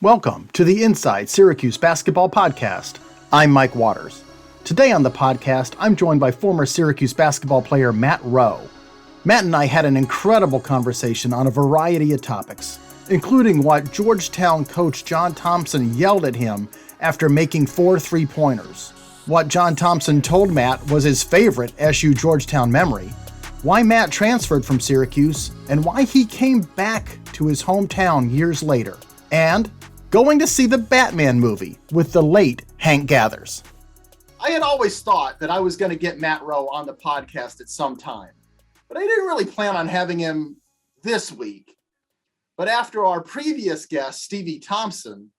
Welcome to the Inside Syracuse Basketball Podcast. I'm Mike Waters. Today on the podcast, I'm joined by former Syracuse basketball player Matt Roe. Matt and I had an incredible conversation on a variety of topics, including what Georgetown coach John Thompson yelled at him after making 4 3-pointers, what John Thompson told Matt was his favorite SU Georgetown memory, why Matt transferred from Syracuse, and why he came back to his hometown years later, and going to see the Batman movie with the late Hank Gathers. I had always thought that I was going to get Matt Roe on the podcast at some time, but I didn't really plan on having him this week. But after our previous guest, Stevie Thompson,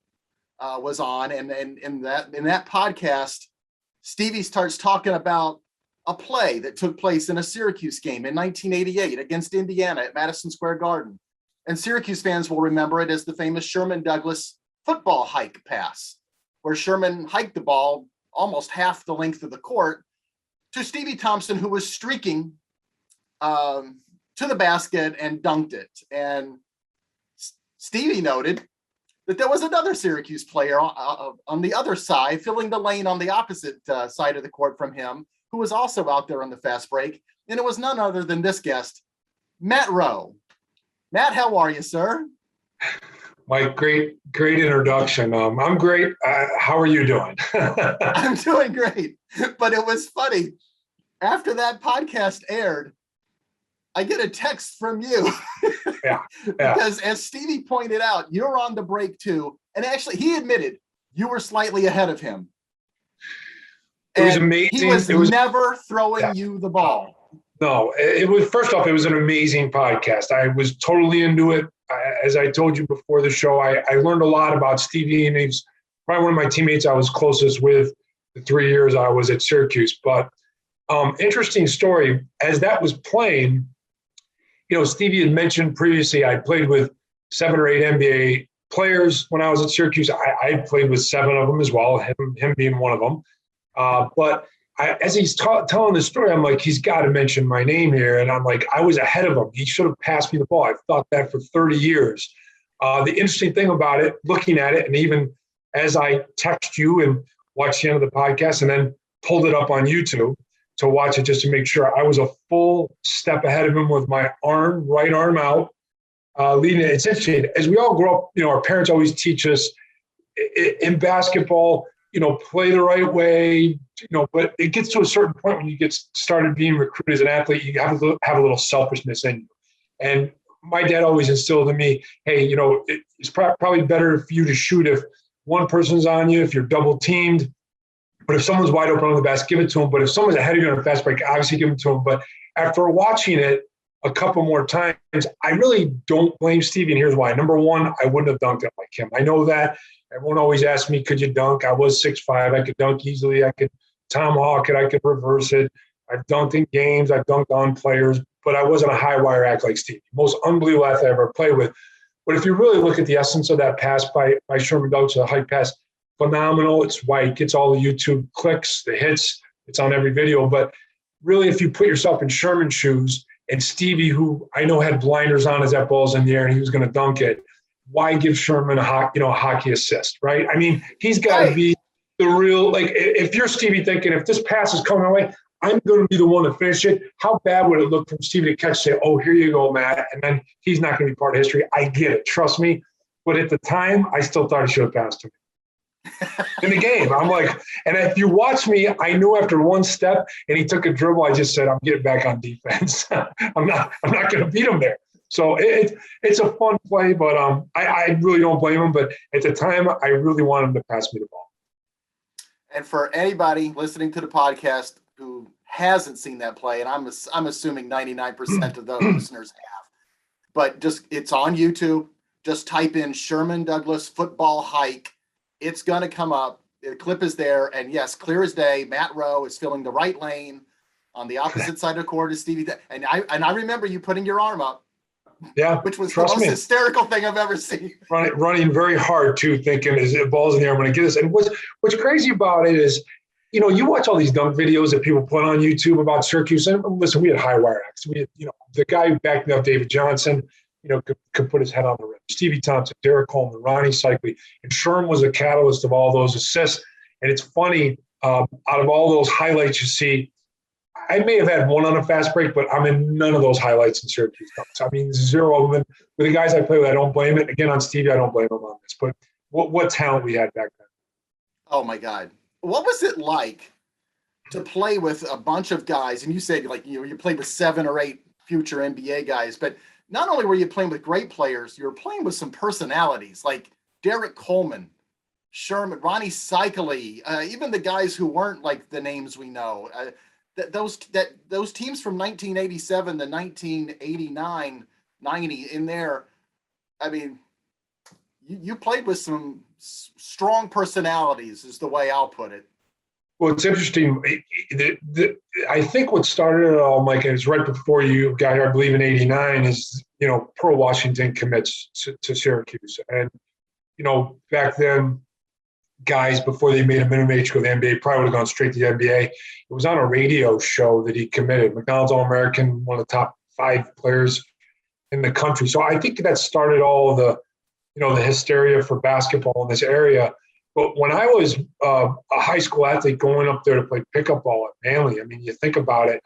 was on, and in that podcast, Stevie starts talking about a play that took place in a Syracuse game in 1988 against Indiana at Madison Square Garden. And Syracuse fans will remember it as the famous Sherman Douglas football hike pass, where Sherman hiked the ball almost half the length of the court to Stevie Thompson, who was streaking to the basket and dunked it. And Stevie noted that there was another Syracuse player on the other side, filling the lane on the opposite side of the court from him, who was also out there on the fast break. And it was none other than this guest, Matt Roe. Matt, how are you, sir? Mike, great introduction. I'm great. How are you doing? I'm doing great. But it was funny. After that podcast aired, I get a text from you. Yeah. Because as Stevie pointed out, you're on the break too. And actually, he admitted you were slightly ahead of him. It was amazing. He was never throwing you the ball. No, it was, first off, it was an amazing podcast. I was totally into it. As I told you before the show, I learned a lot about Stevie, and he's probably one of my teammates I was closest with the 3 years I was at Syracuse. But interesting story, as that was playing, Stevie had mentioned previously I played with 7 or 8 NBA players when I was at Syracuse. I played with 7 of them as well, him being one of them. But as he's telling the story, I'm like, he's got to mention my name here. And I'm like, I was ahead of him. He should have passed me the ball. I've thought that for 30 years. The interesting thing about it, looking at it, and even as I text you and watched the end of the podcast and then pulled it up on YouTube to watch it just to make sure I was a full step ahead of him with my right arm out, leading it. It's interesting. As we all grow up, our parents always teach us in basketball, play the right way, but it gets to a certain point when you get started being recruited as an athlete, you have a little selfishness in you. And my dad always instilled in me, hey, it's probably better for you to shoot if one person's on you, if you're double teamed. But if someone's wide open on the basket, give it to him. But if someone's ahead of you on a fast break, obviously give it to him. But after watching it a couple more times, I really don't blame Stevie. And here's why. Number one, I wouldn't have dunked it like him. I know that. Everyone always asks me, could you dunk? I was 6'5". I could dunk easily. I could tomahawk it. I could reverse it. I've dunked in games. I've dunked on players, but I wasn't a high wire act like Stevie. Most unbelievable athlete I ever played with. But if you really look at the essence of that pass by Sherman Douglas, the hike pass, phenomenal. It's why it gets all the YouTube clicks, the hits. It's on every video. But really, if you put yourself in Sherman's shoes and Stevie, who I know had blinders on as that ball's in the air and he was going to dunk it, why give Sherman a hockey assist, right? I mean, he's got to be the real, if you're Stevie thinking, if this pass is coming our way, I'm going to be the one to finish it. How bad would it look for Stevie to catch, say, oh, here you go, Matt, and then he's not going to be part of history. I get it. Trust me. But at the time, I still thought he should have passed to me. In the game, I'm like, and if you watch me, I knew after one step and he took a dribble, I just said, I'm getting back on defense. I'm not going to beat him there. So it's a fun play, but I really don't blame him. But at the time, I really wanted him to pass me the ball. And for anybody listening to the podcast who hasn't seen that play, and I'm assuming 99% of those listeners have, but it's on YouTube. Just type in Sherman Douglas football hike. It's going to come up. The clip is there. And yes, clear as day, Matt Roe is filling the right lane on the opposite side of the court as Stevie. And I remember you putting your arm up. Yeah, which was the most hysterical thing I've ever seen. Running very hard too, thinking is it balls in the air, I'm going to get this. And what's crazy about it is, you watch all these dunk videos that people put on YouTube about Syracuse. And listen, we had high wire acts. We had, the guy who backed me up, David Johnson. could put his head on the rim. Stevie Thompson, Derek Coleman, Ronnie Cycli, and Sherm was the catalyst of all those assists. And it's funny, out of all those highlights you see, I may have had one on a fast break, but I'm in none of those highlights in Syracuse. I mean, zero of them. With the guys I play with, I don't blame it. Again, on Stevie, I don't blame him on this. But what talent we had back then. Oh, my God. What was it like to play with a bunch of guys? And you said, like, you played with 7 or 8 future NBA guys, but not only were you playing with great players, you were playing with some personalities like Derek Coleman, Sherman, Ronnie Cycli, even the guys who weren't like the names we know. Those teams from 1987 to 1989, 90 in there. I mean, you played with some strong personalities, is the way I'll put it. Well, it's interesting. I think what started it all, Mike, and it's right before you got here, I believe in '89, is, Pearl Washington commits to Syracuse. And, back then, guys, before they made a minimum age go to the NBA, probably would have gone straight to the NBA. It was on a radio show that he committed. McDonald's All-American, one of the top 5 players in the country. So I think that started all the hysteria for basketball in this area. But when I was a high school athlete going up there to play pickup ball at Manly, I mean, you think about it,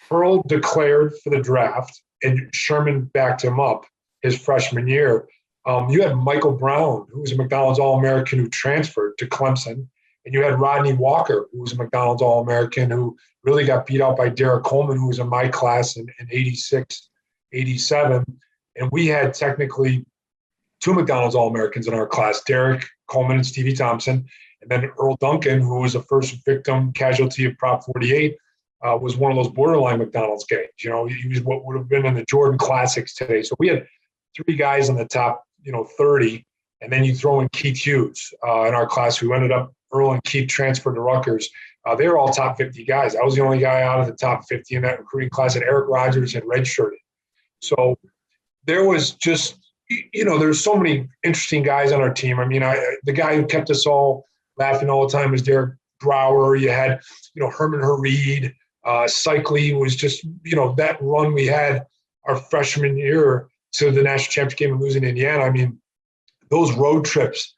Pearl declared for the draft and Sherman backed him up his freshman year. You had Michael Brown, who was a McDonald's All-American who transferred to Clemson. And you had Rodney Walker, who was a McDonald's All-American who really got beat out by Derek Coleman, who was in my class in 86, 87. And we had technically 2 McDonald's All-Americans in our class, Derek Coleman and Stevie Thompson. And then Earl Duncan, who was the first victim casualty of Prop 48, was one of those borderline McDonald's games. He was what would have been in the Jordan Classics today. So we had 3 guys in the top, 30. And then you throw in Keith Hughes in our class, who ended up, Earl and Keith transferred to Rutgers. They were all top 50 guys. I was the only guy out of the top 50 in that recruiting class, and Eric Rogers had redshirted. So there was just, there's so many interesting guys on our team. I mean, the guy who kept us all laughing all the time was Derek Brower. You had, Herman Hareed. Cycli was just, that run we had our freshman year to the national championship game and losing Indiana. I mean, those road trips,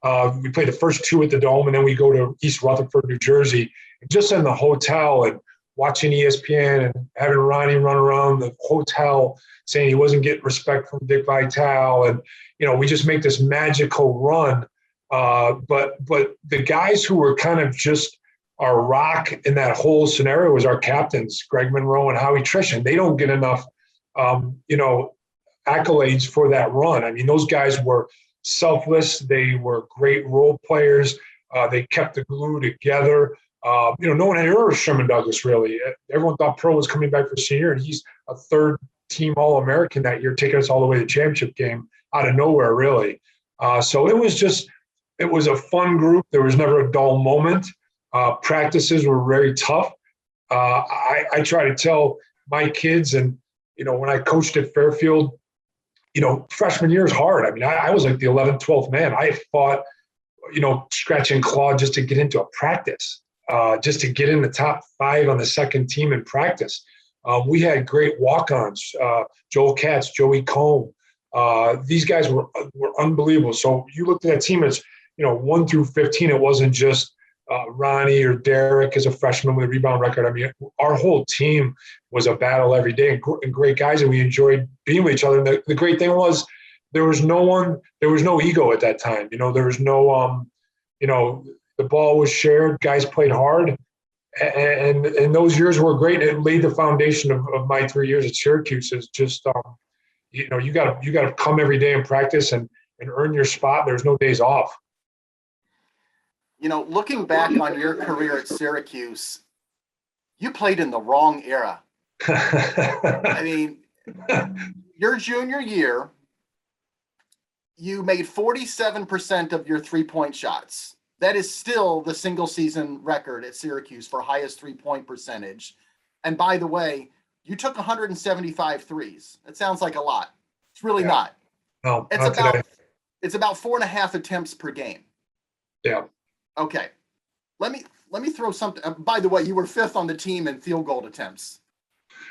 we played the first 2 at the Dome, and then we go to East Rutherford, New Jersey, and just in the hotel and watching ESPN and having Ronnie run around the hotel saying he wasn't getting respect from Dick Vitale. And, we just make this magical run. But the guys who were kind of just our rock in that whole scenario was our captains, Greg Monroe and Howie Trish. And they don't get enough, accolades for that run. I mean, those guys were selfless. They were great role players. They kept the glue together. No one had heard of Sherman Douglas, really. Everyone thought Pearl was coming back for senior, and he's a 3rd-team All-American that year, taking us all the way to the championship game out of nowhere, really. So it was a fun group. There was never a dull moment. Practices were very tough. I try to tell my kids, and, when I coached at Fairfield, freshman year is hard. I mean, I was like the 11th, 12th man. I fought, scratch and claw just to get into a practice. Just to get in the top 5 on the second team in practice. We had great walk-ons, Joel Katz, Joey Combe. These guys were unbelievable. So you looked at that team as, 1 through 15. It wasn't just Ronnie or Derek as a freshman with a rebound record. I mean, our whole team was a battle every day, and great guys, and we enjoyed being with each other. And the great thing was there was no ego at that time. There was no, the ball was shared. Guys played hard, and those years were great. It laid the foundation of my 3 years at Syracuse. Is just you got to come every day and practice and earn your spot. There's no days off. Looking back on your career at Syracuse, you played in the wrong era. I mean, your junior year, you made 47% of your 3-point shots. That is still the single season record at Syracuse for highest 3-point percentage. And by the way, you took 175 threes. That sounds like a lot. It's really not. No, it's about 4.5 attempts per game. Yeah. Okay. Let me throw something. By the way, you were 5th on the team in field goal attempts.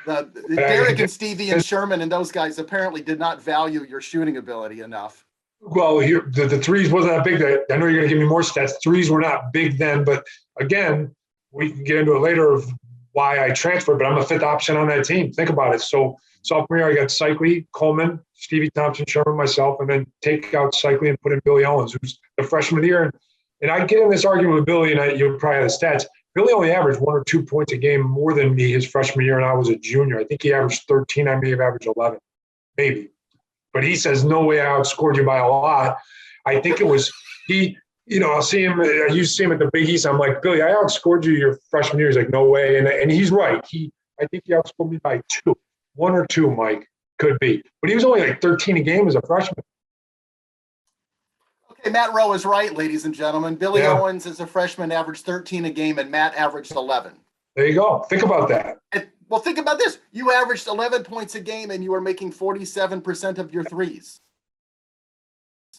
Derek and Stevie and Sherman and those guys apparently did not value your shooting ability enough. Well, here the threes wasn't that big. I know you're going to give me more stats. Threes were not big then, but again, we can get into it later of why I transferred, but I'm a fifth option on that team. Think about it. So sophomore year, I got Cycli, Coleman, Stevie Thompson, Sherman, myself, and then take out Cycli and put in Billy Owens, who's the freshman year. And I get in this argument with Billy, and you'll probably have the stats. Billy only averaged 1 or 2 points a game more than me his freshman year, and I was a junior. I think he averaged 13. I may have averaged 11, maybe. But he says, no way I outscored you by a lot. I think it was he, I'll see him. I used to see him at the Big East. I'm like, Billy, I outscored you your freshman year. He's like, no way. And he's right. I think he outscored me by 2. 1 or 2, Mike, could be. But he was only like 13 a game as a freshman. Okay, Matt Roe is right, ladies and gentlemen. Billy Owens as a freshman averaged 13 a game, and Matt averaged 11. There you go. Think about that. Well, think about this. You averaged 11 points a game, and you were making 47% of your threes.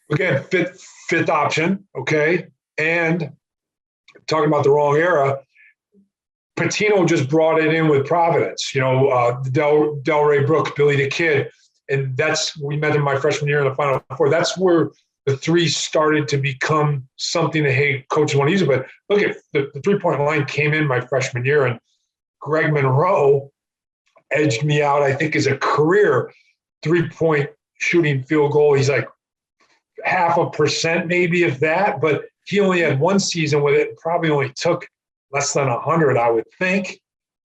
Again, fifth option, okay? And talking about the wrong era, Pitino just brought it in with Providence. Delray Brooks, Billy the Kid. And we met in my freshman year in the Final Four. That's where the threes started to become something that, hey, coaches want to use it. But look at the three-point line came in my freshman year, and Greg Monroe edged me out, I think, as a career three-point shooting field goal. He's like 0.5% maybe, if that. But he only had one season with it. Probably only took less than 100, I would think.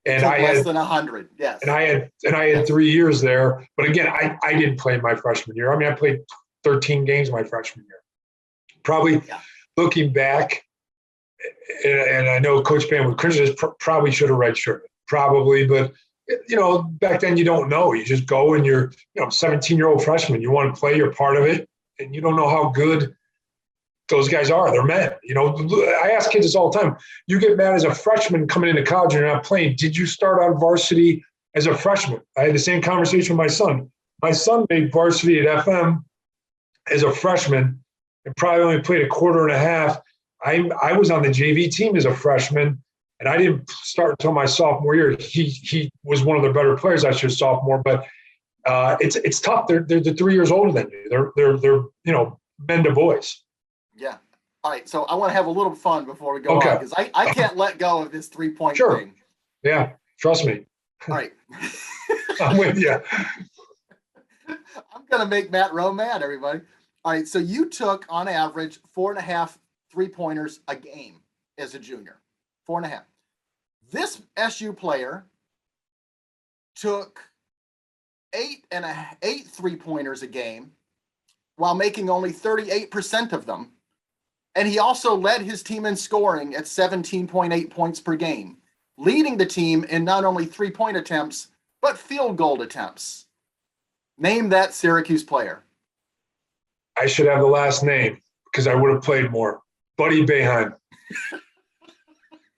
And I had less than 100, yes. And I had 3 years there. But again, I didn't play my freshman year. I mean, I played 13 games my freshman year. Probably looking back, and I know Coach Pan would criticize, probably should have redshirted. Probably, but back then you don't know. You just go and you're 17-year-old freshman. You want to play, you're part of it, and you don't know how good those guys are. They're men. I ask kids this all the time. You get mad as a freshman coming into college and you're not playing. Did you start on varsity as a freshman? I had the same conversation with my son. My son made varsity at FM as a freshman and probably only played a quarter and a half. I was on the JV team as a freshman, and I didn't start until my sophomore year. He was one of the better players I should sophomore, but it's tough. They're 3 years older than you. They're men to boys. Yeah. All right. So I want to have a little fun before we go on, because I can't let go of this 3-point thing. Yeah. Trust me. All right. I'm with you. I'm going to make Matt Roe mad, everybody. All right. So you took, on average, 4.5 3-pointers a game as a junior. 4.5. This SU player took 8 3-pointers a game while making only 38% of them. And he also led his team in scoring at 17.8 points per game, leading the team in not only 3-point attempts, but field goal attempts. Name that Syracuse player. I should have the last name because I would have played more. Buddy Boeheim.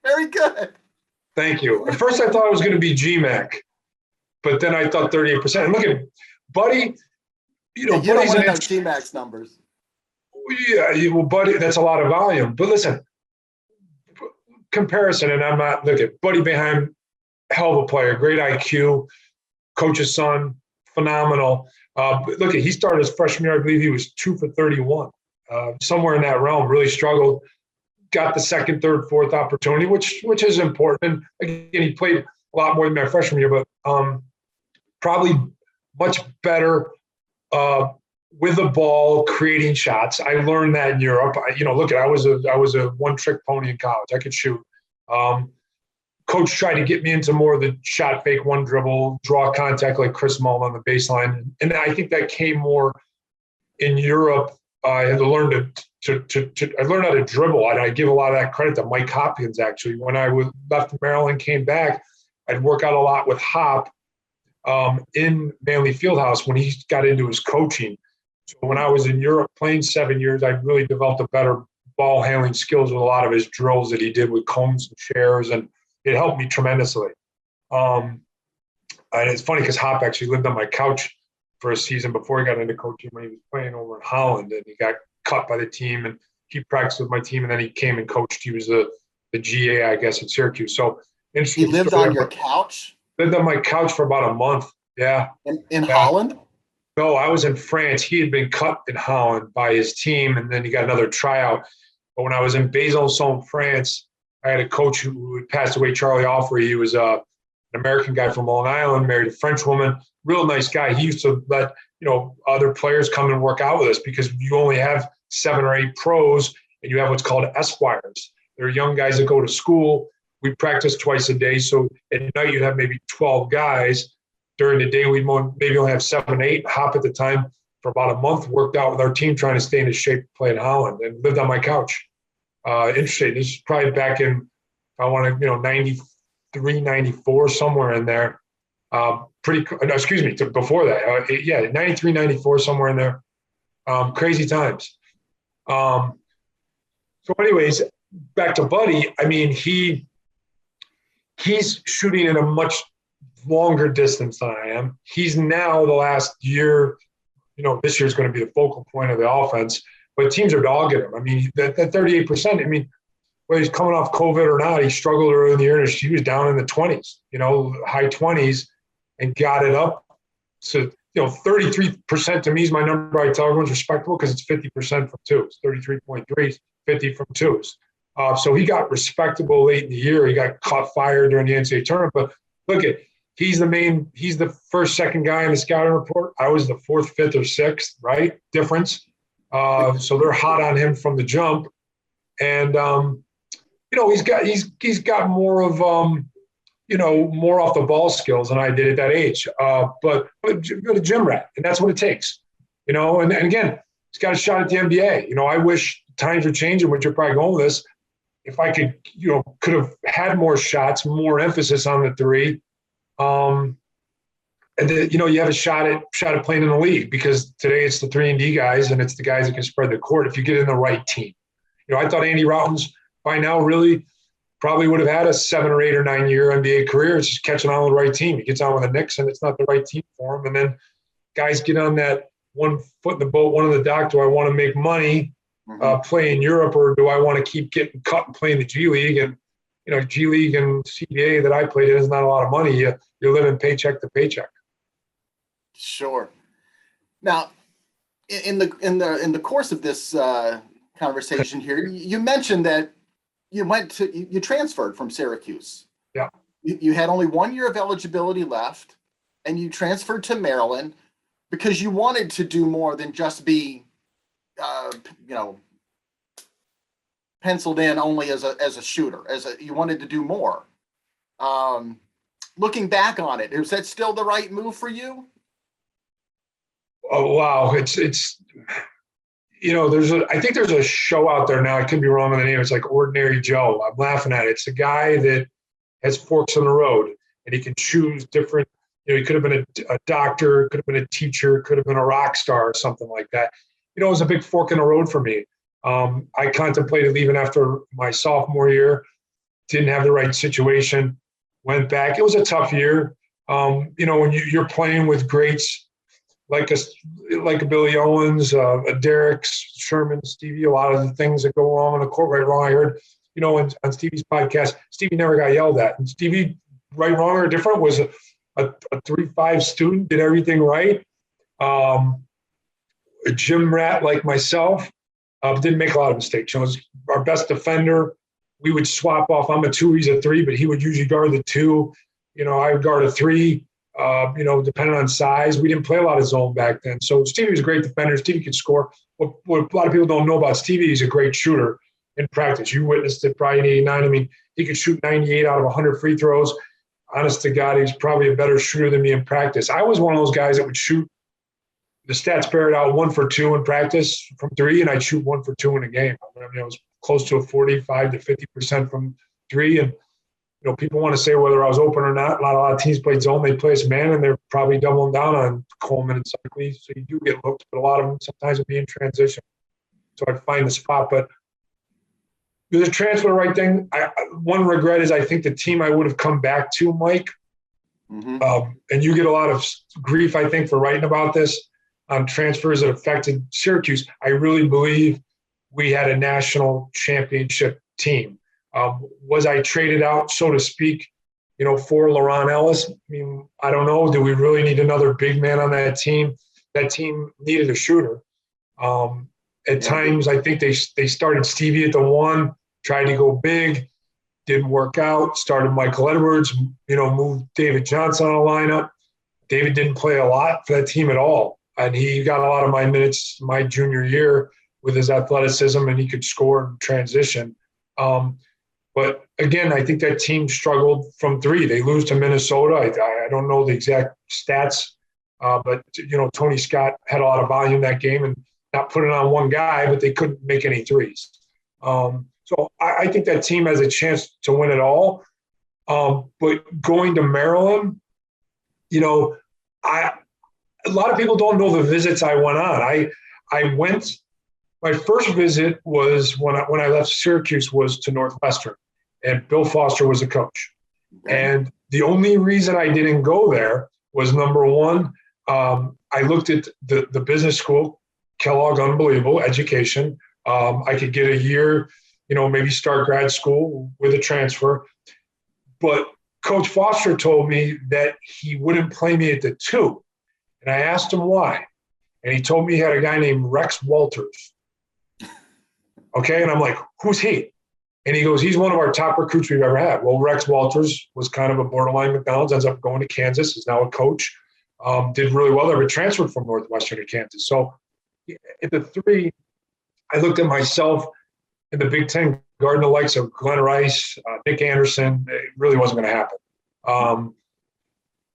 Very good. Thank you. At first I thought it was going to be GMAC, but then I thought 38%. And look at Buddy, you don't want to know GMAC's numbers. Yeah, well, Buddy, that's a lot of volume. But listen, comparison, and I'm not, look at Buddy Boeheim, hell of a player, great IQ, coach's son, phenomenal. Look at, he started his freshman year, I believe he was 2 for 31. Somewhere in that realm, really struggled. Got the second, third, fourth opportunity, which is important. And again, he played a lot more than my freshman year, but probably much better with the ball, creating shots. I learned that in Europe. I was a one-trick pony in college. I could shoot. Coach tried to get me into more of the shot fake, one dribble, draw contact like Chris Mullin on the baseline, and I think that came more in Europe. I had to learn I learned how to dribble, and I give a lot of that credit to Mike Hopkins. Actually, when I left Maryland, came back, I'd work out a lot with Hop in Manley Fieldhouse when he got into his coaching. So when I was in Europe playing 7 years, I really developed a better ball handling skills with a lot of his drills that he did with cones and chairs, and it helped me tremendously. And it's funny because Hop actually lived on my couch for a season before he got into coaching when he was playing over in Holland, and he got cut by the team, and he practiced with my team, and then he came and coached. He was the GA, I guess, at Syracuse. So he lived on your couch? Lived on my couch for about a month. Yeah. In Yeah. Holland? No, I was in France. He had been cut in Holland by his team, and then he got another tryout. But when I was in Besançon, France, I had a coach who had passed away, Charlie Alfrey. He was an American guy from Long Island, married a French woman, real nice guy. He used to let other players come and work out with us because you only have 7 or 8 pros, and you have what's called esquires. They're young guys that go to school. We practice twice a day, so at night you'd have maybe 12 guys. During the day, we'd maybe only have 7, 8. Hop at the time for about a month, worked out with our team trying to stay in shape to play in Holland, and lived on my couch. Interesting. This is probably back in, I want to, 93, 94, somewhere in there. Before that. 93, 94, somewhere in there. Crazy times. So anyways, back to Buddy. I mean, he's shooting at a much longer distance than I am. He's now the last year, this year's going to be the focal point of the offense, but teams are dogging him. I mean, that 38%, I mean, whether he's coming off COVID or not, he struggled early in the year, and he was down in the 20s, high 20s, and got it up to, 33% to me is my number. I tell everyone's respectable because it's 50% from twos, 33.3, 50 from twos. So he got respectable late in the year. He got caught fire during the NCAA tournament, but look at, he's the first, second guy in the scouting report. I was the 4th, 5th, or 6th, right? Difference. So they're hot on him from the jump. And, he's got more of, more off the ball skills than I did at that age. But a gym rat, and that's what it takes, and again, he's got a shot at the NBA. I wish times were changing, which you're probably going with this. If I could, could have had more shots, more emphasis on the 3. And then, you have a shot at playing in the league, because today it's the 3-and-D guys, and it's the guys that can spread the court if you get in the right team. I thought Andy Rautins by now really probably would have had a 7 or 8 or 9 year NBA career. It's just catching on with the right team. He gets on with the Knicks, and it's not the right team for him. And then guys get on that one foot in the boat, one in the dock. Do I want to make money, play in Europe, or do I want to keep getting cut and play in the G League? And G League and CBA that I played in is not a lot of money. You're living paycheck to paycheck. Sure. Now, in the course of this conversation here, you mentioned that you transferred from Syracuse. Yeah. You had only 1 year of eligibility left, and you transferred to Maryland because you wanted to do more than just be, penciled in only as a shooter. You wanted to do more. Looking back on it, is that still the right move for you? Oh wow, it's I think there's a show out there now. I could be wrong on the name. It's like Ordinary Joe. I'm laughing at it. It's a guy that has forks in the road, and he can choose different. He could have been a doctor, could have been a teacher, could have been a rock star or something like that. It was a big fork in the road for me. I contemplated leaving after my sophomore year. Didn't have the right situation. Went back. It was a tough year. When you're playing with greats like a Billy Owens, a Derek, Sherman, Stevie, a lot of the things that go wrong on the court, right, wrong. I heard, on Stevie's podcast, Stevie never got yelled at. And Stevie, right, wrong, or different, was a 3-5 student, did everything right. A gym rat like myself, didn't make a lot of mistakes. Was our best defender. We would swap off. I'm a 2, he's a 3, but he would usually guard the 2. I would guard a 3. Depending on size, we didn't play a lot of zone back then. So Stevie was a great defender. Stevie could score. What a lot of people don't know about Stevie, he's a great shooter in practice. You witnessed it probably in '89. I mean, he could shoot 98 out of 100 free throws. Honest to God, he's probably a better shooter than me in practice. I was one of those guys that would shoot. The stats bear it out 1 for 2 in practice from 3, and I'd shoot 1 for 2 in a game. I mean, it was close to a 45 to 50% from 3, and people want to say whether I was open or not. A lot of teams played zone. They play as man, and they're probably doubling down on Coleman and Suckley. So you do get looked, but a lot of them sometimes would be in transition. So I'd find the spot. But the transfer, the right thing. One regret is I think the team I would have come back to, Mike, and you get a lot of grief, I think, for writing about this on transfers that affected Syracuse. I really believe we had a national championship team. Was I traded out, so to speak, for LaRon Ellis. I mean, I don't know. Do we really need another big man on that team? That team needed a shooter. At times, I think they started Stevie at the 1, tried to go big, didn't work out. Started Michael Edwards, moved David Johnson on the lineup. David didn't play a lot for that team at all, and he got a lot of my minutes my junior year with his athleticism, and he could score in transition. But again, I think that team struggled from 3. They lose to Minnesota. I don't know the exact stats, but Tony Scott had a lot of volume that game and not put it on one guy, but they couldn't make any threes. So I think that team has a chance to win it all. But going to Maryland, a lot of people don't know the visits I went on. My first visit was when I left Syracuse was to Northwestern, and Bill Foster was a coach. And the only reason I didn't go there was, number one, I looked at the business school, Kellogg, unbelievable education. I could get a year, maybe start grad school with a transfer. But Coach Foster told me that he wouldn't play me at the 2. And I asked him why. And he told me he had a guy named Rex Walters. Okay, and I'm like, who's he? And he goes, he's one of our top recruits we've ever had. Well, Rex Walters was kind of a borderline McDonald's, ends up going to Kansas, is now a coach, did really well there, but transferred from Northwestern to Kansas. So at the 3, I looked at myself in the Big Ten, guarding the likes of Glenn Rice, Nick Anderson. It really wasn't going to happen.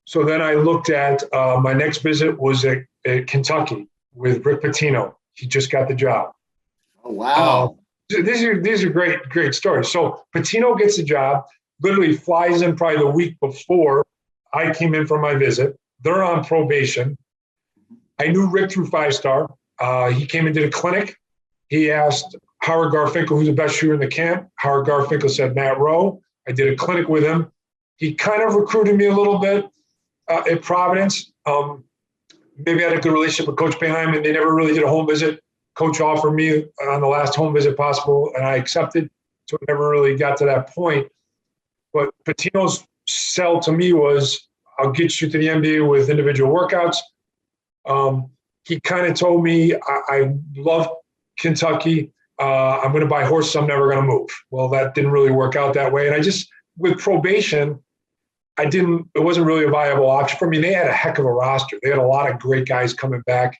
So then I looked at my next visit was at Kentucky with Rick Pitino. He just got the job. Oh, wow. These are great stories. So Pitino gets the job, literally flies in probably the week before I came in for my visit. They're on probation. I knew Rick through 5-star. He came and did a clinic. He asked Howard Garfinkel, who's the best shooter in the camp. Howard Garfinkel said Matt Roe. I did a clinic with him. He kind of recruited me a little bit at Providence. Maybe I had a good relationship with Coach Boeheim, and they never really did a home visit. Coach offered me on the last home visit possible, and I accepted. So it never really got to that point. But Pitino's sell to me was, I'll get you to the NBA with individual workouts. He kind of told me, I love Kentucky. I'm going to buy horses. I'm never going to move. Well, that didn't really work out that way. And with probation, it wasn't really a viable option for me. They had a heck of a roster. They had a lot of great guys coming back.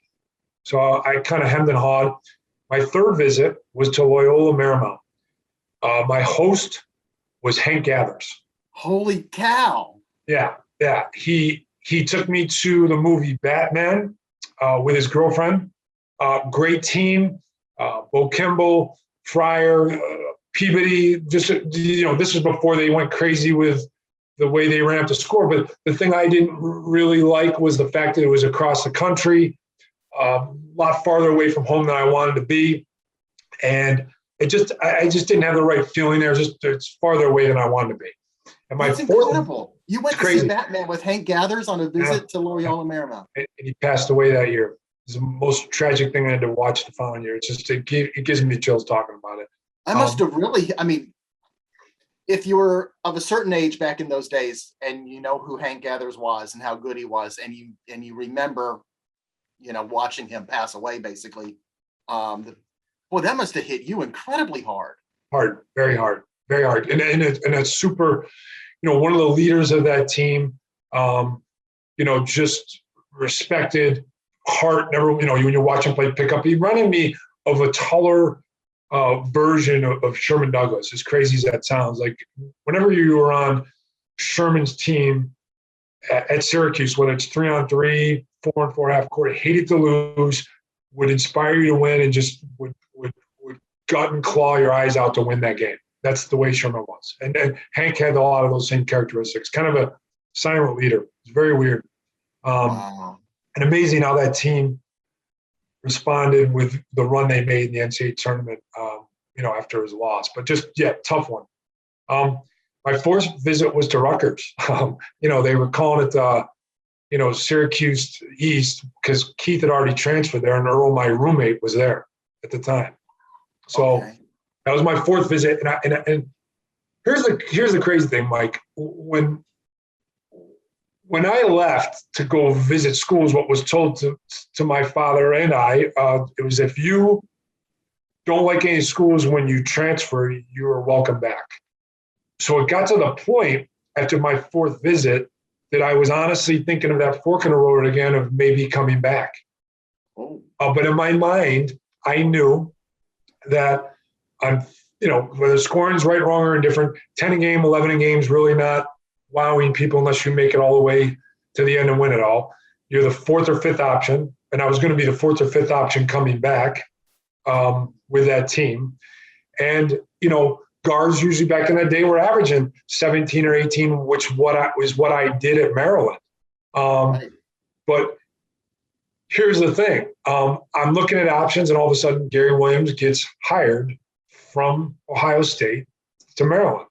So I kind of hemmed and hawed. My 3rd visit was to Loyola Marymount. My host was Hank Gathers. Holy cow. Yeah. He took me to the movie Batman with his girlfriend. Great team. Bo Kimball, Fryer, Peabody. Just this was before they went crazy with the way they ran up the score. But the thing I didn't really like was the fact that it was across the country, a lot farther away from home than I wanted to be, and I just didn't have the right feeling there. It's farther away than I wanted to be. And That's incredible. You went to see Batman with Hank Gathers on a visit to Loyola Marymount. And he passed away that year. It's the most tragic thing I had to watch the following year. It gives me chills talking about it. I must have really, if you were of a certain age back in those days and you know who Hank Gathers was and how good he was, and you remember, watching him pass away basically, that must have hit you incredibly hard. Hard, very hard, very hard. And it's super, one of the leaders of that team, just respected, heart, never, when you watch him play pickup, he reminded me of a taller version of Sherman Douglas, as crazy as that sounds. Like whenever you were on Sherman's team at Syracuse, whether it's 3-on-3, 4-on-4 half court, hated to lose, would inspire you to win, and just would gut and claw your eyes out to win that game. That's the way Sherman was. And Hank had a lot of those same characteristics, kind of a silent leader. It's very weird. Wow. And amazing how that team responded with the run they made in the NCAA tournament, after his loss. But tough one. My 4th visit was to Rutgers. They were calling it, Syracuse East, because Keith had already transferred there, and Earl, my roommate, was there at the time. So that was my 4th visit. And here's the crazy thing, Mike. When when I left to go visit schools, what was told to my father and I, it was, if you don't like any schools when you transfer, you are welcome back. So it got to the point after my fourth visit that I was honestly thinking of that fork in the road again of maybe coming back. But in my mind, I knew that whether scoring's right, wrong, or indifferent, 10 a game, 11 a game is really not wowing people unless you make it all the way to the end and win it all. You're the fourth or fifth option, and I was going to be the fourth or fifth option coming back with that team. And, guards usually back in that day were averaging 17 or 18, which was what I did at Maryland. Right. But here's the thing. I'm looking at options, and all of a sudden Gary Williams gets hired from Ohio State to Maryland.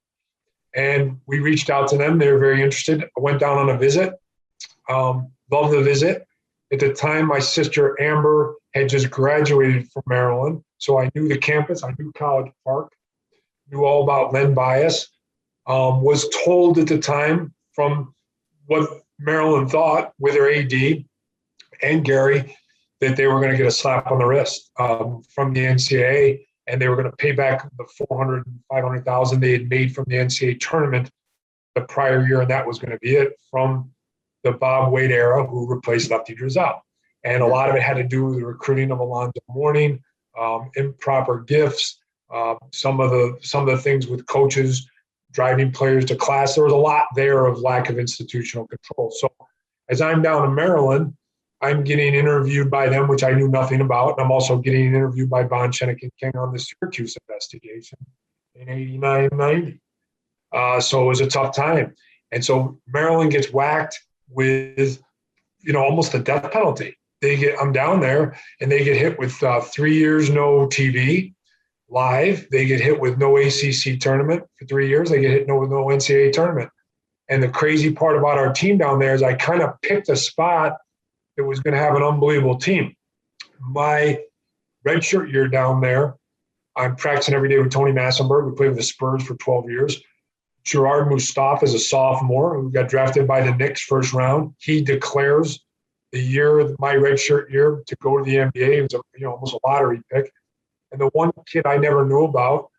And we reached out to them. They were very interested. I went down on a visit. Loved the visit. At the time, my sister Amber had just graduated from Maryland. So I knew the campus. I knew College Park. Knew all about Len Bias. Was told at the time from what Maryland thought with their AD and Gary that they were going to get a slap on the wrist from the NCAA, and they were going to pay back the $400,000 and $500,000 they had made from the NCAA tournament the prior year, and that was going to be it from the Bob Wade era, who replaced Lefty Driesell. And a lot of it had to do with the recruiting of Alonzo Mourning, improper gifts, some of the things with coaches driving players to class. There was a lot there of lack of institutional control. So as I'm down in Maryland, I'm getting interviewed by them, which I knew nothing about. And I'm also getting interviewed by Von Schoeneck and King on the Syracuse investigation in 89, 90. So it was a tough time. And so Maryland gets whacked with, almost a death penalty. I'm down there and they get hit with 3 years, no TV live. They get hit with no ACC tournament for 3 years. They get hit with no NCAA tournament. And the crazy part about our team down there is I kind of picked a spot that was going to have an unbelievable team. My redshirt year down there, I'm practicing every day with Tony Massenberg. We played with the Spurs for 12 years. Gerard Mustafa is a sophomore who got drafted by the Knicks first round. He declares the year, my redshirt year, to go to the NBA. It was almost a lottery pick. And the one kid I never knew about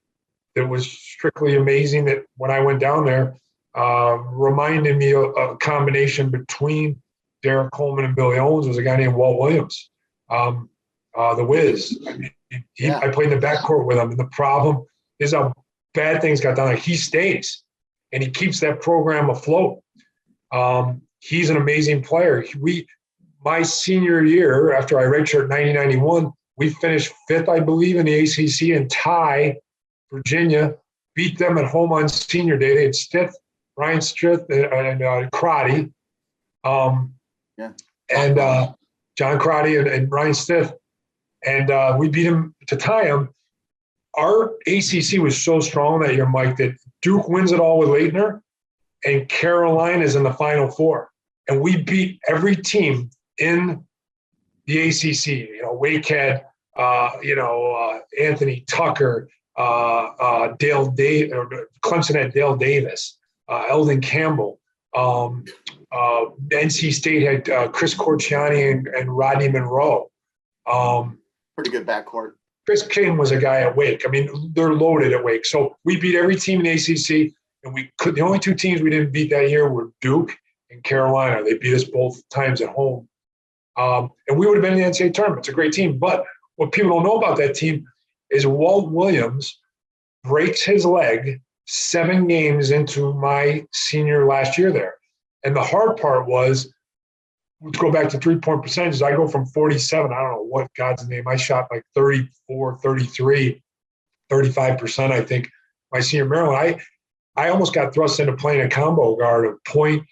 that was strictly amazing that when I went down there reminded me of a combination between Derek Coleman and Billy Owens was a guy named Walt Williams, the Wiz. I played in the backcourt with him. And the problem is how bad things got done. Like, he stays, and he keeps that program afloat. He's an amazing player. My senior year, after I redshirted 90-91, we finished fifth, I believe, in the ACC and tie Virginia, beat them at home on senior day. They had Stith, Ryan Stith, and Crotty. And John Crotty and Ryan Stith. And we beat him to tie him. Our ACC was so strong that year, Mike, that Duke wins it all with Leitner, and Carolina's in the Final Four. And we beat every team in the ACC. Wake had, Anthony Tucker, Dale Davis, Clemson had Dale Davis, Eldon Campbell. NC State had Chris Corciani and Rodney Monroe. Pretty good backcourt. Chris King was a guy at Wake. I mean, they're loaded at Wake. So we beat every team in the ACC, and the only two teams we didn't beat that year were Duke and Carolina. They beat us both times at home. And we would have been in the NCAA tournament. It's a great team. But what people don't know about that team is Walt Williams breaks his leg 7 games into my senior last year there. And the hard part was, let's go back to three-point percentages. I go from 47, I don't know what God's name. I shot like 34, 33, 35%, I think, my senior Maryland. I almost got thrust into playing a combo guard of point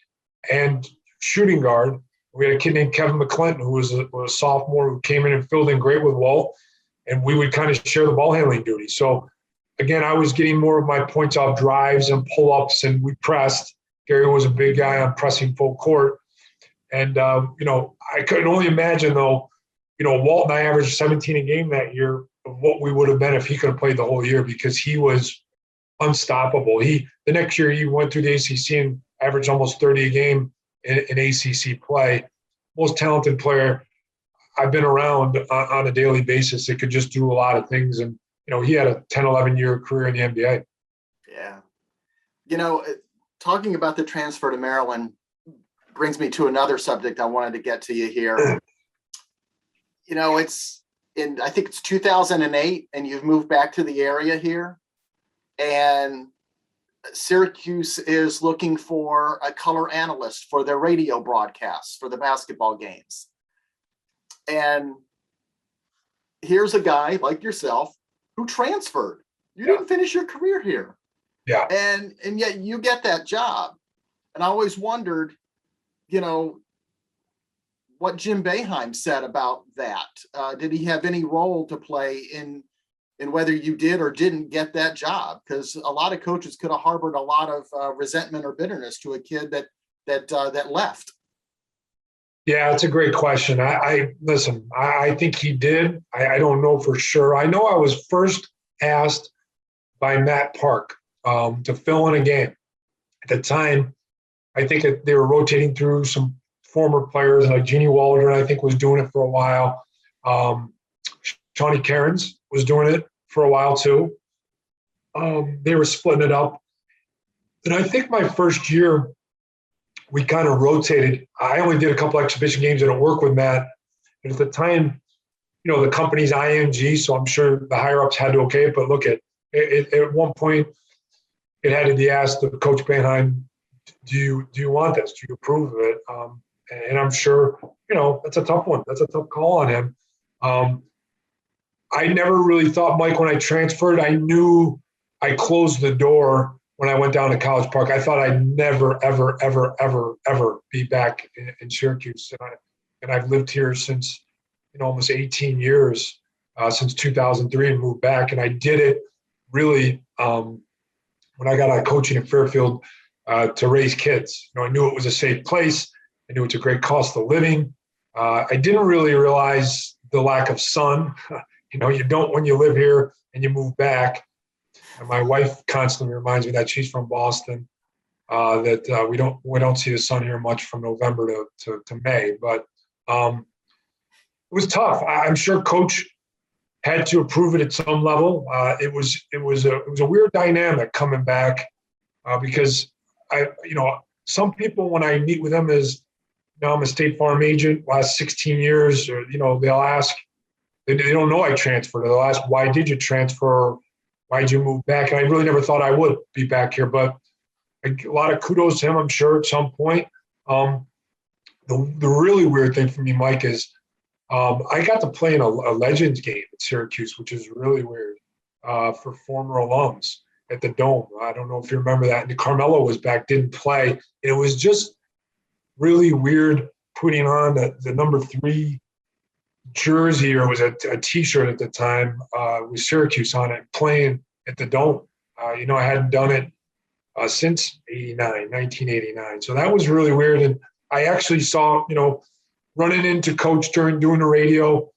and shooting guard. We had a kid named Kevin McClinton who was a sophomore who came in and filled in great with Walt, and we would kind of share the ball handling duty. So, again, I was getting more of my points off drives and pull-ups, and we pressed. Gary was a big guy on pressing full court. And, I couldn't only imagine, though, Walt and I averaged 17 a game that year of what we would have been if he could have played the whole year, because he was unstoppable. The next year he went through the ACC and averaged almost 30 a game in ACC play. Most talented player I've been around on a daily basis. It could just do a lot of things. And, he had a 10, 11-year career in the NBA. Yeah. Talking about the transfer to Maryland brings me to another subject I wanted to get to you here. I think it's 2008, and you've moved back to the area here. And Syracuse is looking for a color analyst for their radio broadcasts for the basketball games. And here's a guy like yourself who transferred. You didn't finish your career here. Yeah. And yet you get that job. And I always wondered, what Jim Boeheim said about that. Did he have any role to play in whether you did or didn't get that job? Because a lot of coaches could have harbored a lot of resentment or bitterness to a kid that left. Yeah, it's a great question. Listen, I think he did. I don't know for sure. I know I was first asked by Matt Park to fill in a game. At the time, I think they were rotating through some former players like Jeannie Waldron, I think, was doing it for a while. Shawnee Cairns was doing it for a while too. They were splitting it up. And I think my first year, we kind of rotated. I only did a couple exhibition games. I didn't work with Matt. And at the time, the company's IMG, so I'm sure the higher-ups had to okay it. But look, at one point, it had to be asked of Coach Boeheim, do you want this? Do you approve of it? And I'm sure, that's a tough one. That's a tough call on him. I never really thought, Mike, when I transferred, I knew I closed the door when I went down to College Park. I thought I'd never, ever, ever, ever, ever be back in Syracuse. And I've lived here since, almost 18 years, since 2003, and moved back. And I did it really when I got out of coaching in Fairfield to raise kids. I knew it was a safe place. I knew it's a great cost of living. I didn't really realize the lack of sun. You don't when you live here and you move back. And my wife constantly reminds me that she's from Boston, that we don't see the sun here much from November to May. But it was tough. I'm sure Coach had to approve it at some level. It was a weird dynamic coming back because some people, when I meet with them, I'm a State Farm agent last 16 years, or they'll ask, they don't know I transferred. They'll ask, why did you transfer? Why'd you move back? And I really never thought I would be back here, but a lot of kudos to him, I'm sure, at some point. The really weird thing for me, Mike, is I got to play in a Legends game at Syracuse, which is really weird for former alums at the Dome. I don't know if you remember that. And Carmelo was back, didn't play. And it was just really weird putting on the number 3 jersey, or it was a T-shirt at the time with Syracuse on it, playing at the Dome. I hadn't done it since 1989. So that was really weird. And I actually saw, running into Coach doing the radio,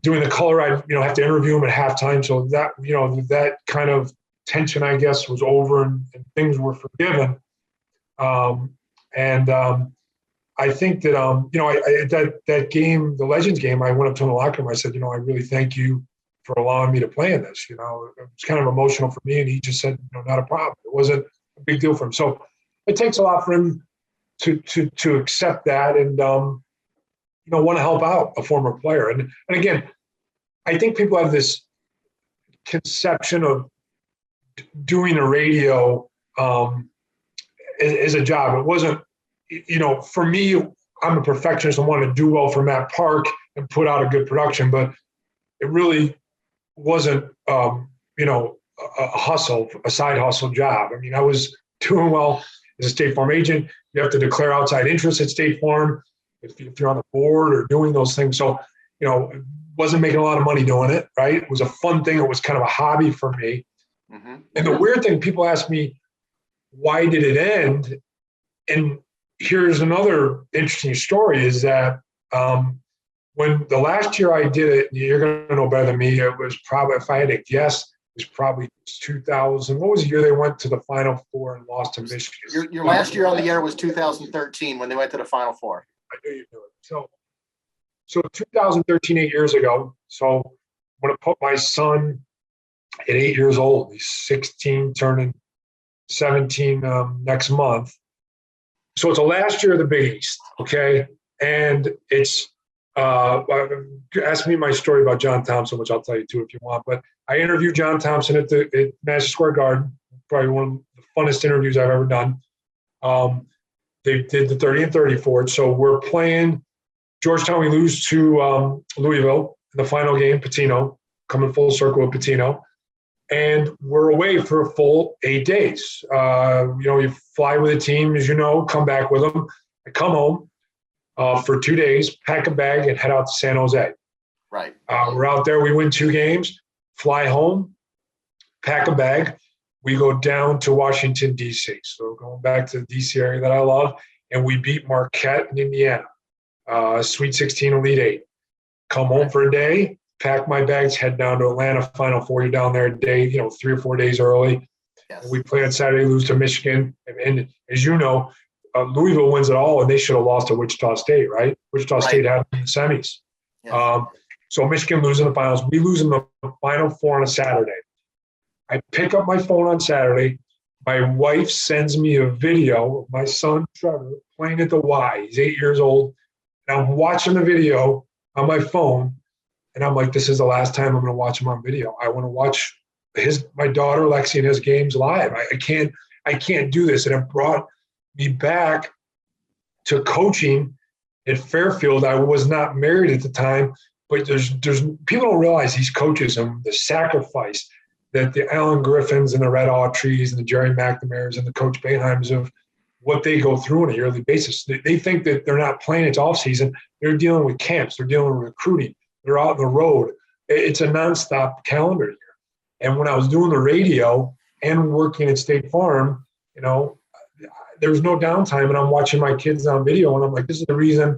doing the color, I have to interview him at halftime. So that, that kind of tension, I guess, was over and things were forgiven. I think that that game, the Legends game, I went up to him in the locker room. I said, I really thank you for allowing me to play in this. It was kind of emotional for me. And he just said, not a problem. It wasn't a big deal for him. So it takes a lot for him to accept that and, want to help out a former player. And again, I think people have this conception of doing a radio as a job. It wasn't, for me, I'm a perfectionist. I wanted to do well for Matt Park and put out a good production, but it really wasn't, a hustle, a side hustle job. I mean, I was doing well as a State Farm agent. You have to declare outside interest at State Farm if you're on the board or doing those things. So, wasn't making a lot of money doing it, right? It was a fun thing. It was kind of a hobby for me. Mm-hmm. And the weird thing, people ask me, why did it end? And here's another interesting story is that when the last year I did it, you're going to know better than me, it was probably, if I had to guess, was probably 2000. What was the year they went to the Final Four and lost to Michigan? Your last year on the air was 2013 when they went to the Final Four. I knew you knew it. So 2013, 8 years ago. So I'm going to put my son at 8 years old. He's 16, turning 17 next month. So it's the last year of the Big East, okay? And it's ask me my story about John Thompson, which I'll tell you too if you want. But I interviewed John Thompson at Madison Square Garden, probably one of the funnest interviews I've ever done. They did the 30 and 30 for it. So we're playing Georgetown. We lose to Louisville in the final game, Pitino, coming full circle with Pitino. And we're away for a full 8 days. You fly with a team, as you know, come back with them. I come home for 2 days, pack a bag, and head out to San Jose. Right. We're out there. We win 2 games, fly home, pack a bag. We go down to Washington, D.C. So going back to the D.C. area that I love, and we beat Marquette in Indiana, Sweet 16, Elite 8. Come home for a day, pack my bags, head down to Atlanta, Final Four. You're down there a day, 3 or 4 days early. Yes. We play on Saturday, lose to Michigan. And as you know, Louisville wins it all, and they should have lost to Wichita State, right? Wichita State had in the semis. Yes. So Michigan losing the finals. We lose in the Final Four on a Saturday. I pick up my phone on Saturday. My wife sends me a video of my son, Trevor, playing at the Y. He's 8 years old. And I'm watching the video on my phone, and I'm like, this is the last time I'm going to watch him on video. I want to watch my daughter, Lexi, and his games live. I can't do this. And it brought me back to coaching at Fairfield. I was not married at the time, but there's people don't realize these coaches and the sacrifice that the Alan Griffins and the Red Autreys and the Jerry McNamara's and the Coach Boehnheims of what they go through on a yearly basis. They think that they're not playing, it's off season. They're dealing with camps. They're dealing with recruiting. They're out on the road. It's a nonstop calendar year. And when I was doing the radio and working at State Farm, there's no downtime, and I'm watching my kids on video, and I'm like, this is the reason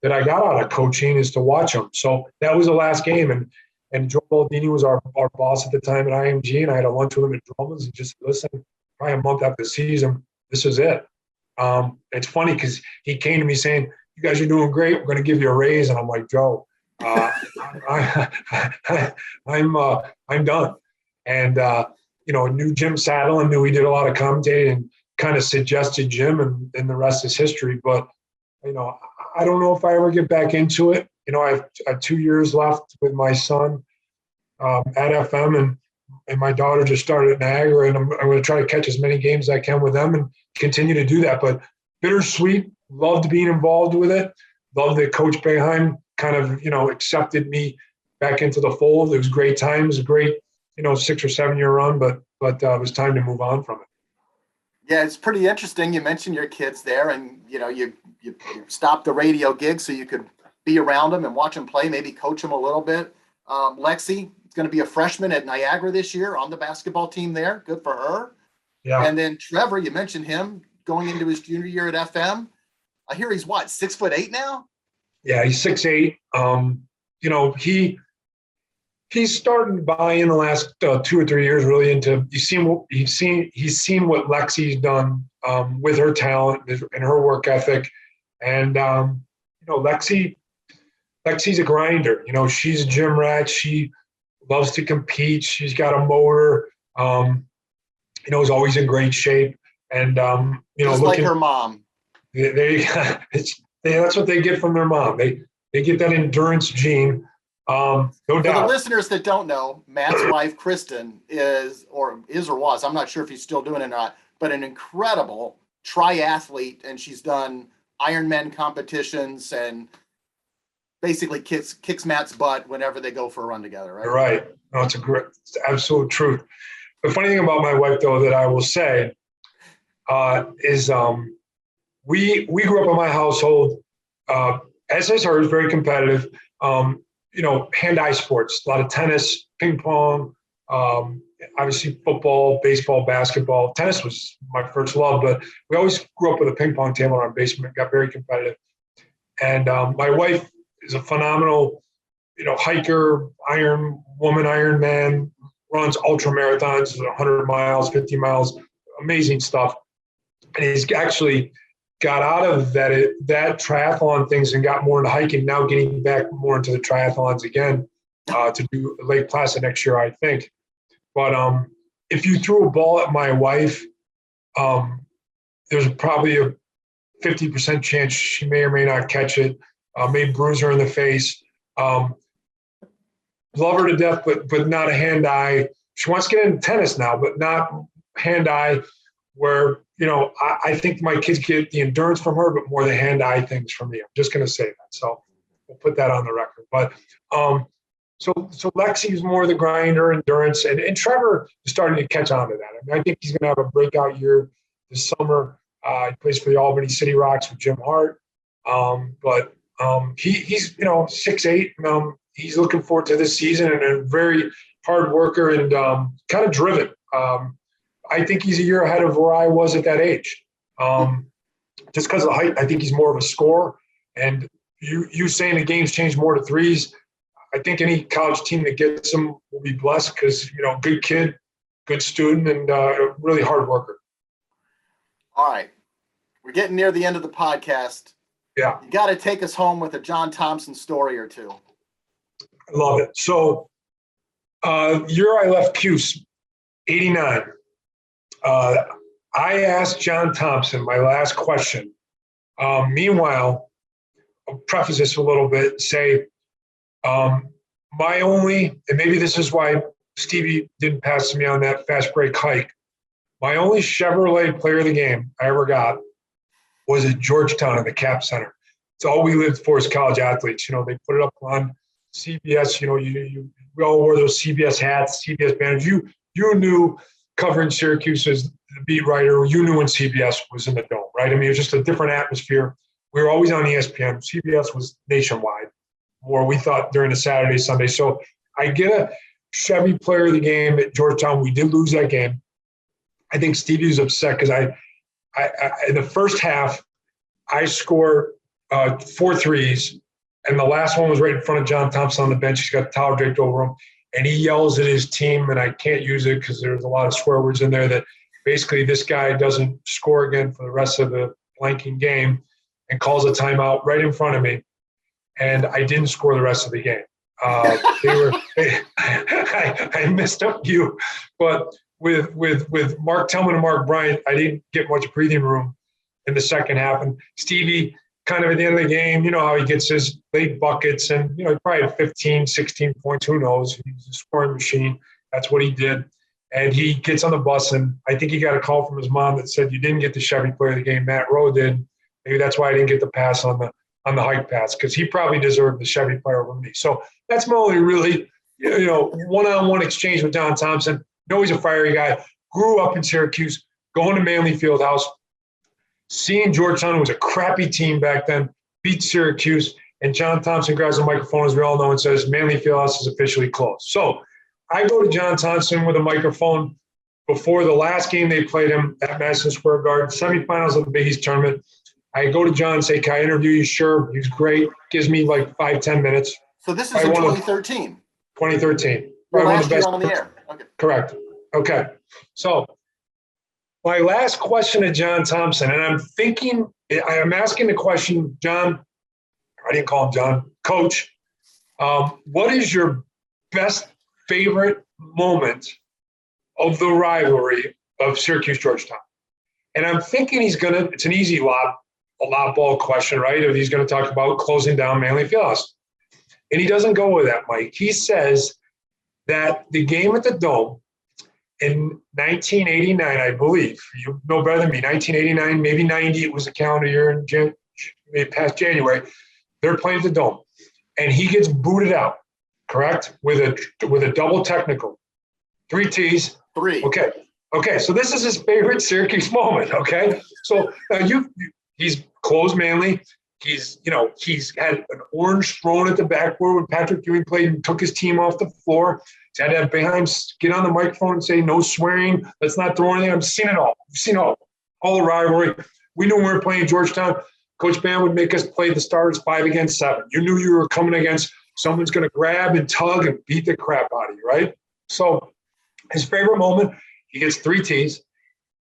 that I got out of coaching, is to watch them. So that was the last game, and Joe Baldini was our boss at the time at IMG, and I had a lunch with him at Drummond's and just listen, probably a month after the season, this is it. It's funny because he came to me saying, you guys are doing great. We're going to give you a raise. And I'm like, Joe, I'm done. And, knew Jim Saddle and knew he did a lot of commentating and kind of suggested Jim, and the rest is history. But, I don't know if I ever get back into it. I have 2 years left with my son at FM, and my daughter just started at Niagara, and I'm going to try to catch as many games as I can with them and continue to do that. But bittersweet, loved being involved with it. Loved that Coach Boehnheim kind of, accepted me back into the fold. It was great times, a great, 6 or 7 year run, but it was time to move on from it. Yeah, it's pretty interesting. You mentioned your kids there, and you stopped the radio gig so you could be around them and watch them play, maybe coach them a little bit. Lexi is going to be a freshman at Niagara this year on the basketball team there. Good for her. Yeah. And then Trevor, you mentioned him going into his junior year at FM. I hear he's 6'8" now? Yeah, he's 6'8". He's starting to buy in the last 2 or 3 years really into. He's seen what Lexi's done with her talent and her work ethic, and Lexi's a grinder. She's a gym rat. She loves to compete. She's got a motor. Is always in great shape, and just like her mom. That's what they get from their mom. They get that endurance gene. No doubt. For the listeners that don't know, Matt's wife, Kristen, is or was, I'm not sure if he's still doing it or not, but an incredible triathlete, and she's done Ironman competitions and basically kicks Matt's butt whenever they go for a run together, right? You're right. No, it's the absolute truth. The funny thing about my wife, though, that I will say is we grew up in my household, as is hers, very competitive. Hand-eye sports, a lot of tennis, ping pong, obviously football, baseball, basketball. Tennis was my first love, but we always grew up with a ping pong table in our basement, got very competitive. And my wife is a phenomenal, hiker, Iron Man, runs ultra marathons, 100 miles, 50 miles, amazing stuff. And he's actually got out of that triathlon things and got more into hiking, now getting back more into the triathlons again to do Lake Placid next year, I think. But if you threw a ball at my wife, there's probably a 50% chance she may or may not catch it, may bruise her in the face. Love her to death, but not a hand-eye. She wants to get into tennis now, but not hand-eye, where, I think my kids get the endurance from her, but more the hand-eye things from me. I'm just going to say that. So we'll put that on the record. But so Lexi's more the grinder, endurance, and Trevor is starting to catch on to that. I mean, I think he's going to have a breakout year this summer. He plays for the Albany City Rocks with Jim Hart. But he's 6'8". He's looking forward to this season and a very hard worker and kind of driven. I think he's a year ahead of where I was at that age. Just because of the height, I think he's more of a scorer. And you saying the game's changed more to threes, I think any college team that gets him will be blessed because, good kid, good student, and a really hard worker. All right. We're getting near the end of the podcast. Yeah. You got to take us home with a John Thompson story or two. I love it. So, year I left Cuse, 89. I asked John Thompson my last question. Meanwhile, I'll preface this a little bit, say, my only, and maybe this is why Stevie didn't pass me on that fast break hike, my only Chevrolet player of the game I ever got was at Georgetown at the Cap Center. It's all we lived for as college athletes. They put it up on CBS. We all wore those CBS hats, CBS banners. You knew covering Syracuse as the beat writer. You knew when CBS was in the dome, right? I mean, it was just a different atmosphere. We were always on ESPN. CBS was nationwide, or we thought during the Saturday, Sunday. So I get a Chevy player of the game at Georgetown. We did lose that game. I think Stevie was upset because I in the first half, I scored 4 threes, and the last one was right in front of John Thompson on the bench. He's got the towel draped over him, and he yells at his team, and I can't use it because there's a lot of swear words in there, that basically this guy doesn't score again for the rest of the blanking game, and calls a timeout right in front of me, and I didn't score the rest of the game. I missed a few, but with Mark Tillman and Mark Bryant, I didn't get much breathing room in the second half. And Stevie, kind of at the end of the game, how he gets his late buckets, and he probably had 15, 16 points, who knows? He's a scoring machine. That's what he did. And he gets on the bus, and I think he got a call from his mom that said, "You didn't get the Chevy player of the game. Matt Roe did. Maybe that's why I didn't get the pass on the hike pass, because he probably deserved the Chevy player over me." So that's my only really, one-on-one exchange with John Thompson. He's a fiery guy. Grew up in Syracuse, going to Manley Fieldhouse, seeing Georgetown was a crappy team back then, beat Syracuse, and John Thompson grabs the microphone, as we all know, and says, "Manley Fieldhouse is officially closed." So I go to John Thompson with a microphone before the last game they played him at Madison Square Garden, semifinals of the Big East tournament. I go to John and say, "Can I interview you?" "Sure." He was great. Gives me like 5-10 minutes. So this is in 2013. 2013. Last year on the air. Okay. Correct. Okay. So my last question to John Thompson, and I'm asking the question, John, I didn't call him John, Coach, what is your best favorite moment of the rivalry of Syracuse-Georgetown? And I'm thinking it's an easy lob ball question, right? If he's going to talk about closing down Manley Fieldhouse. And he doesn't go with that, Mike. He says that the game at the Dome in 1989, I believe, you know better than me, 1989, maybe 90, it was a calendar year in past January, they're playing at the Dome. And he gets booted out, correct? With a double technical. 3 T's. 3. Okay, so this is his favorite Syracuse moment, okay? So he's closed Manley. He's had an orange thrown at the backboard when Patrick Ewing played and took his team off the floor. He's had to have Boeheim get on the microphone and say, "No swearing, let's not throw anything." I've seen it all. I've seen all the rivalry. We knew when we were playing Georgetown, Coach Bam would make us play the starters 5 against 7. You knew you were coming against someone's going to grab and tug and beat the crap out of you, right? So His favorite moment, he gets 3 T's.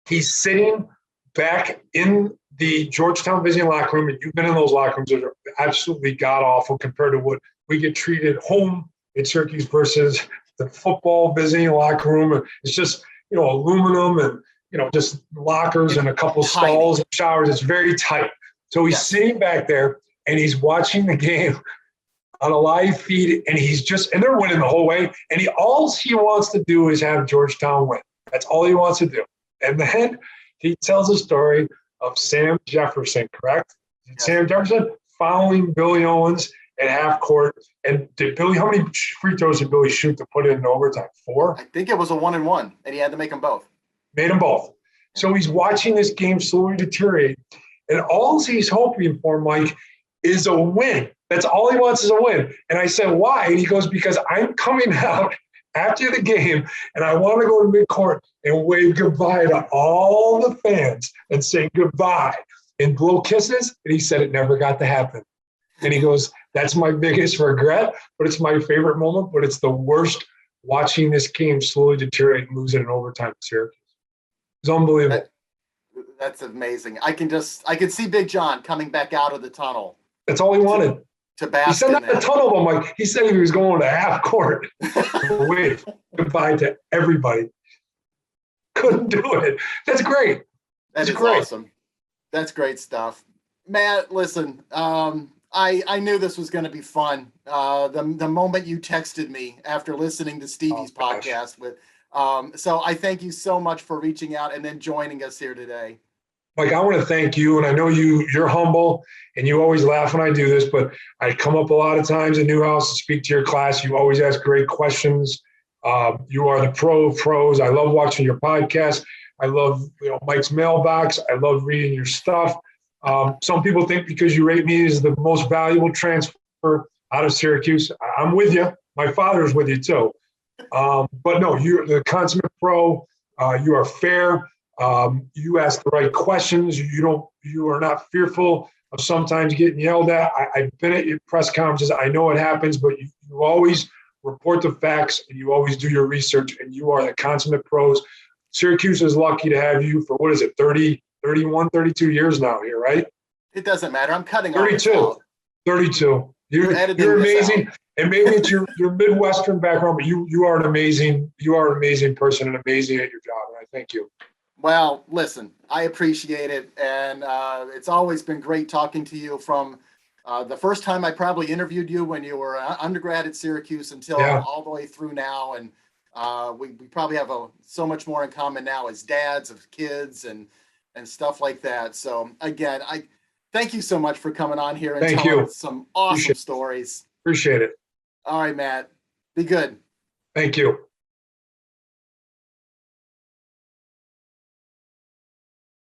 He's sitting back in the Georgetown visiting locker room, and you've been in those locker rooms that are absolutely god-awful compared to what we get treated home at Syracuse versus the football visiting locker room. It's just, aluminum and, just lockers and a couple stalls and showers. It's very tight. So he's sitting back there, and he's watching the game on a live feed, and and they're winning the whole way. And all he wants to do is have Georgetown win. That's all he wants to do. And then he tells a story of Sam Jefferson, correct? Yes. Sam Jefferson fouling Billy Owens at half court. And how many free throws did Billy shoot to put it in overtime? 4? I think it was a 1-and-1, and he had to make them both. Made them both. So he's watching this game slowly deteriorate. And all he's hoping for, Mike, is a win. That's all he wants is a win. And I said, why? And he goes, because I'm coming out after the game, and I want to go to midcourt and wave goodbye to all the fans and say goodbye and blow kisses. And he said it never got to happen. And he goes, that's my biggest regret, but it's my favorite moment, but it's the worst watching this game slowly deteriorate and lose it in overtime to Syracuse. It's unbelievable. That's amazing. I can see Big John coming back out of the tunnel. That's all he wanted. To bask. He said not the tunnel, but Mike. He said he was going to half court. Wave goodbye to everybody. Couldn't do it. That's great. That's great. Awesome. That's great stuff. Matt, listen, I knew this was going to be fun. The moment you texted me after listening to Stevie's podcast so I thank you so much for reaching out and then joining us here today. Mike, I want to thank you, and I know you're humble, and you always laugh when I do this, but I come up a lot of times in Newhouse to speak to your class. You always ask great questions. You are the pros. I love watching your podcast. I love Mike's mailbox. I love reading your stuff. Some people think because you rate me as the most valuable transfer out of Syracuse, I'm with you. My father's with you too. But no, you're the consummate pro. You are fair. You ask the right questions. You are not fearful of sometimes getting yelled at. I've been at your press conferences. I know it happens, but you always report the facts and you always do your research, and you are the consummate pros. Syracuse is lucky to have you for 30, 31, 32 years now here, right? It doesn't matter. I'm cutting 32. 32. You're amazing. And maybe it's your Midwestern background, but you are an amazing person and amazing at your job. And I thank you. Well, listen, I appreciate it. And it's always been great talking to you from the first time I probably interviewed you when you were an undergrad at Syracuse until all the way through now. And we probably have so much more in common now as dads of kids and stuff like that. So again, I thank you so much for coming on here and telling some awesome stories. Appreciate it. All right, Matt. Be good. Thank you.